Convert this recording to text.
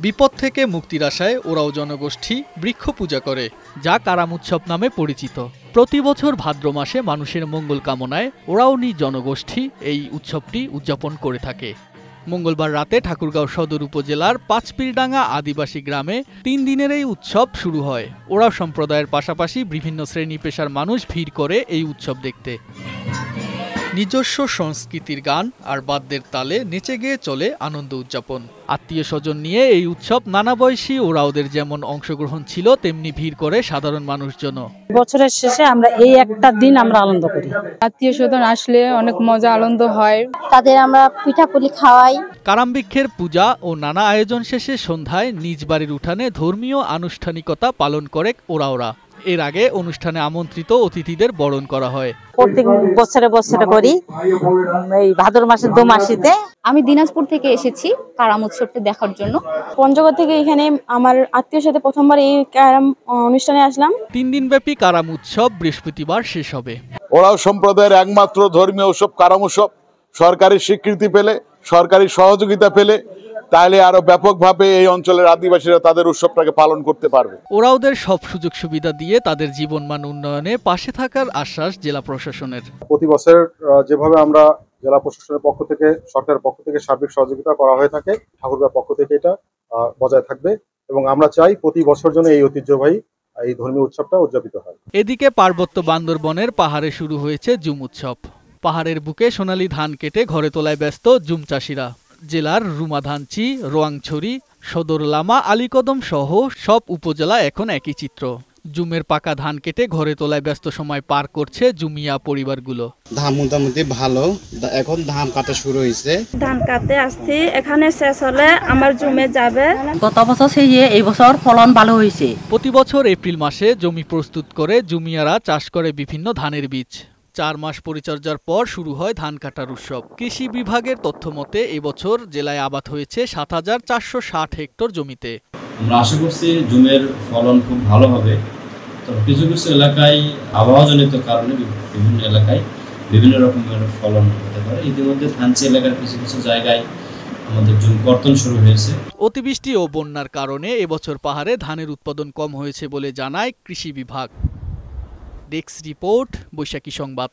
বিপদ থেকে মুক্তির আশায় ওরাও জনগোষ্ঠী বৃক্ষ পূজা করে, যা কারাম উৎসব নামে পরিচিত। প্রতি বছর ভাদ্র মাসে মানুষের মঙ্গল কামনায় ওরাওনি জনগোষ্ঠী এই উৎসবটি উদযাপন করে থাকে। মঙ্গলবার রাতে ঠাকুরগাঁও সদর উপজেলার পাঁচপীরডাঙ্গা আদিবাসী গ্রামে ৩ দিনের এই উৎসব শুরু হয়। ওরাও সম্প্রদায়ের পাশাপাশি বিভিন্ন শ্রেণী পেশার মানুষ ভিড় করে এই উৎসব দেখতে। নিজস্ব সংস্কৃতির গান আর বাদ্যের তালে নেচে গেয়ে চলে আনন্দ উদযাপন। আত্মীয় স্বজন নিয়ে এই উৎসব নানা বয়সী ওরাওদের যেমন অংশগ্রহণ ছিল, তেমনি ভিড় করে সাধারণ মানুষজন। বছরের শেষে আমরা এই একটা দিন আমরা আনন্দ করি। আত্মীয় স্বজন আসলে অনেক মজা আনন্দ হয়, তাদের আমরা পিঠাপুলি খাওয়াই। কারামবৃক্ষের পূজা ও নানা আয়োজন শেষে সন্ধ্যায় নিজ বাড়ির উঠানে ধর্মীয় আনুষ্ঠানিকতা পালন করে ওরাওরা। এর আগে অনুষ্ঠানে আমন্ত্রিত অতিথিদের বরণ করা হয়। প্রত্যেক বছরে করি এই ভাদ্র মাসের 2 মাসিতে। আমি দিনাজপুর থেকে এসেছি কারাম উৎসবটি দেখার জন্য। পঞ্চগড় থেকে এখানে আমার আত্মীয়ের সাথে প্রথমবার এই কারাম অনুষ্ঠানে আসলাম। 3 দিনব্যাপী কারাম উৎসব বৃহস্পতিবার শেষ হবে। ওরাও সম্প্রদায়ের একমাত্র ধর্মীয় উৎসব কারাম উৎসব সরকারি স্বীকৃতি পেলে, সরকারি সহযোগিতা পেলে, তাহলে আরো ব্যাপকভাবে এই অঞ্চলের আদিবাসীরা তাদের উৎসবটাকে পালন করতে পারবে। ওরাওদের সব সুযোগ সুবিধা দিয়ে তাদের জীবনমান উন্নয়নে পাশে থাকার আশ্বাস জেলা প্রশাসনের। প্রতি বছর যেভাবে আমরা জেলা প্রশাসনের পক্ষ থেকে, সরকারের পক্ষ থেকে সার্বিক সহযোগিতা করা হয়ে থাকে, ঠাকুরগাঁও পক্ষ থেকে এটা বজায় থাকবে এবং আমরা চাই প্রতি বছর যেন এই ঐতিহ্যবাহী এই ধর্মীয় উৎসবটা উদযাপিত হয়। এদিকে পার্বত্য বান্দরবনের পাহাড়ে শুরু হয়েছে জুম উৎসব। পাহাড়ের বুকে সোনালী ধান কেটে ঘরে তোলায় ব্যস্ত জুম চাষিরা। জেলার রুমাধানচি, রোয়াংছড়ি, সদর লামা, আলীকদম সহ সব উপজেলা এখন একই চিত্র। জুমের পাকা ধান কেটে ঘরে তোলায় ব্যস্ত সময় পার করছে জুমিয়া পরিবারগুলো। ধান মোটামুটি ভালো, এখন ধান কাটা শুরু হয়েছে। ধান কাটতে আসছি, এখানে শেষ হলে আমার জমে যাবে। গত বছর সেই এই বছর ফলন ভালো হয়েছে। প্রতি বছর এপ্রিল মাসে জমি প্রস্তুত করে জুমিয়ারা চাষ করে বিভিন্ন ধানের বীজ। 4 মাস পরিচর্যার পর শুরু হয় ধান কাটার উৎসব। কৃষি বিভাগের তথ্য মতে এবছর জেলায় আবাদ হয়েছে ৭,৪৬০ হেক্টর জমিতে। আমরা আশা করছি জুমের ফলন খুব ভালো হবে। তবে কিছু কিছু এলাকায় আবহাওয়াজনিত কারণে বিভিন্ন এলাকায় বিভিন্ন রকমের ফলন হতে পারে। ইতিমধ্যে থানচি এলাকার কিছু কিছু জায়গায় আমাদের জুম কর্তন শুরু হয়েছে। অতিবৃষ্টি ও বন্যার কারণে এবছর পাহাড়ে ধানের উৎপাদন কম হয়েছে বলে জানায় কৃষি বিভাগ। ডেস্ক রিপোর্ট, বৈশাখী সংবাদ।